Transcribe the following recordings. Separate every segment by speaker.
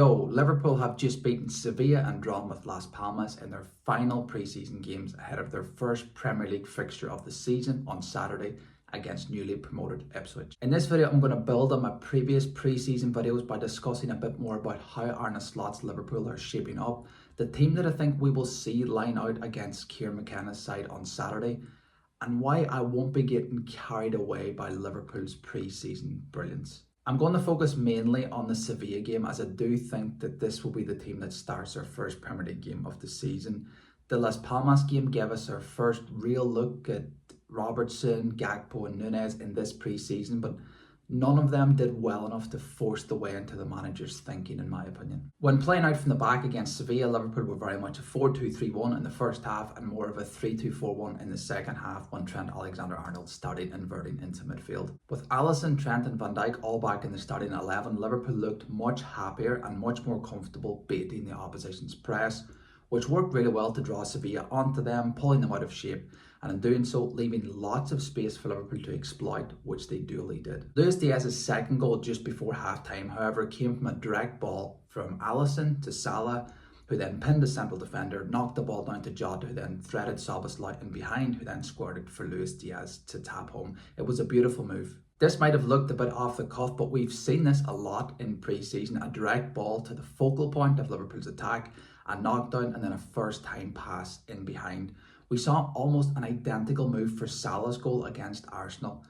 Speaker 1: Liverpool have just beaten Sevilla and drawn with Las Palmas in their final pre-season games ahead of their first Premier League fixture of the season on Saturday against newly promoted Ipswich. In this video, I'm going to build on my previous pre-season videos by discussing a bit more about how Arne Slot's Liverpool are shaping up, the team that I think we will see line out against Kieran McKenna's side on Saturday, and why I won't be getting carried away by Liverpool's pre-season brilliance. I'm going to focus mainly on the Sevilla game, as I do think that this will be the team that starts their first Premier League game of the season. The Las Palmas game gave us our first real look at Robertson, Gakpo and Nunez in this pre-season, but none of them did well enough to force the way into the manager's thinking, in my opinion. When playing out from the back against Sevilla, Liverpool were very much a 4-2-3-1 in the first half and more of a 3-2-4-1 in the second half when Trent Alexander-Arnold started inverting into midfield. With Alisson, Trent and Van Dijk all back in the starting 11, Liverpool looked much happier and much more comfortable baiting the opposition's press, which worked really well to draw Sevilla onto them, pulling them out of shape, and in doing so, leaving lots of space for Liverpool to exploit, which they duly did. Luis Diaz's second goal just before half-time, however, came from a direct ball from Alisson to Salah, who then pinned the central defender, knocked the ball down to Jota, who then threaded Szoboszlai in behind, who then squared it for Luis Diaz to tap home. It was a beautiful move. This might have looked a bit off the cuff, but we've seen this a lot in pre-season, a direct ball to the focal point of Liverpool's attack, a knockdown and then a first-time pass in behind. We saw almost an identical move for Salah's goal against Arsenal.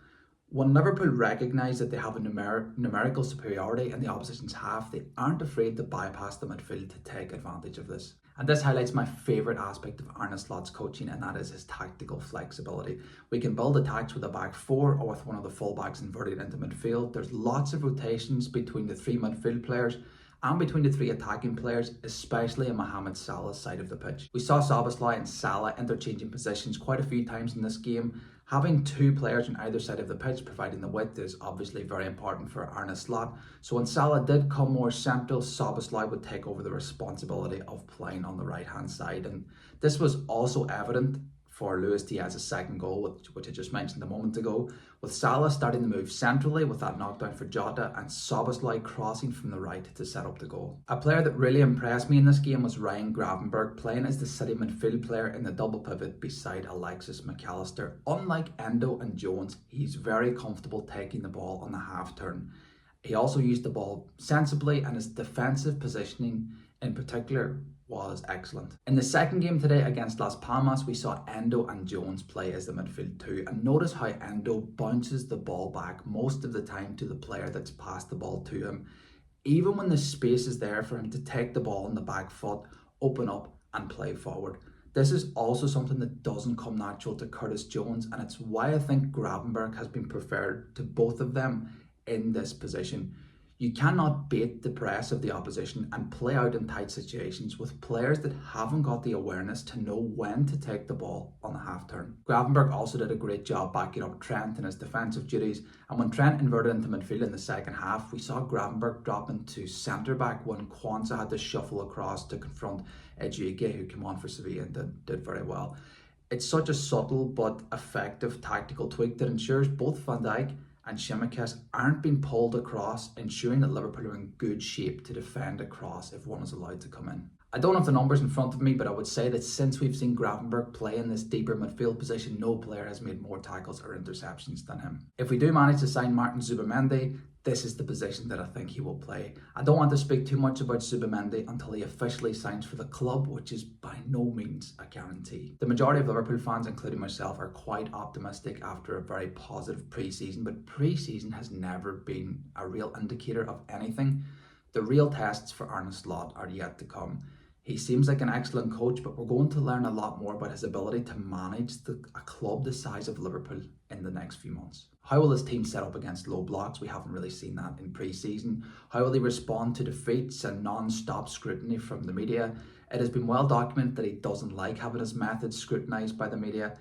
Speaker 1: When Liverpool recognise that they have a numerical superiority in the opposition's half, they aren't afraid to bypass the midfield to take advantage of this. And this highlights my favourite aspect of Arne Slot's coaching, and that is his tactical flexibility. We can build attacks with a back four or with one of the full-backs inverted into midfield. There's lots of rotations between the three midfield players and between the three attacking players, especially on Mohamed Salah's side of the pitch. We saw Szoboszlai and Salah interchanging positions quite a few times in this game. Having two players on either side of the pitch providing the width is obviously very important for Arne Slot. So when Salah did come more central, Szoboszlai would take over the responsibility of playing on the right-hand side. And this was also evident for Luis Diaz's second goal, which I just mentioned a moment ago, with Salah starting to move centrally with that knockdown for Jota and Szoboszlai crossing from the right to set up the goal. A player that really impressed me in this game was Ryan Gravenberch, playing as the City midfield player in the double pivot beside Alexis McAllister. Unlike Endo and Jones, he's very comfortable taking the ball on the half turn. He also used the ball sensibly, and his defensive positioning in particular was excellent. In the second game today against Las Palmas, we saw Endo and Jones play as the midfield two, and notice how Endo bounces the ball back most of the time to the player that's passed the ball to him, even when the space is there for him to take the ball on the back foot, open up and play forward. This is also something that doesn't come natural to Curtis Jones, and it's why I think Gravenberch has been preferred to both of them in this position. You cannot bait the press of the opposition and play out in tight situations with players that haven't got the awareness to know when to take the ball on the half turn. Gravenberch also did a great job backing up Trent in his defensive duties, and when Trent inverted into midfield in the second half, we saw Gravenberch drop into centre back when Kwanzaa had to shuffle across to confront Ejike, who came on for Sevilla and did very well. It's such a subtle but effective tactical tweak that ensures both Van Dijk and Tsimikas aren't being pulled across, ensuring that Liverpool are in good shape to defend across if one is allowed to come in. I don't have the numbers in front of me, but I would say that since we've seen Gravenberch play in this deeper midfield position, no player has made more tackles or interceptions than him. If we do manage to sign Martin Zubimendi, this is the position that I think he will play. I don't want to speak too much about Zubimendi until he officially signs for the club, which is by no means a guarantee. The majority of Liverpool fans, including myself, are quite optimistic after a very positive pre-season, but pre-season has never been a real indicator of anything. The real tests for Arne Slot are yet to come. He seems like an excellent coach, but we're going to learn a lot more about his ability to manage a club the size of Liverpool in the next few months. How will his team set up against low blocks? We haven't really seen that in pre-season. How will he respond to defeats and non-stop scrutiny from the media? It has been well documented that he doesn't like having his methods scrutinised by the media.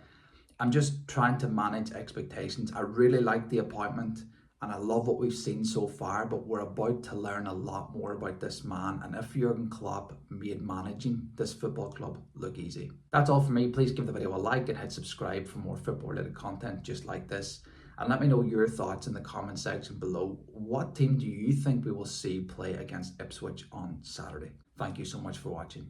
Speaker 1: I'm just trying to manage expectations. I really like the appointment, and I love what we've seen so far, but we're about to learn a lot more about this man, and if Jurgen Klopp made managing this football club look easy. That's all for me. Please give the video a like and hit subscribe for more football related content just like this. And let me know your thoughts in the comment section below. What team do you think we will see play against Ipswich on Saturday? Thank you so much for watching.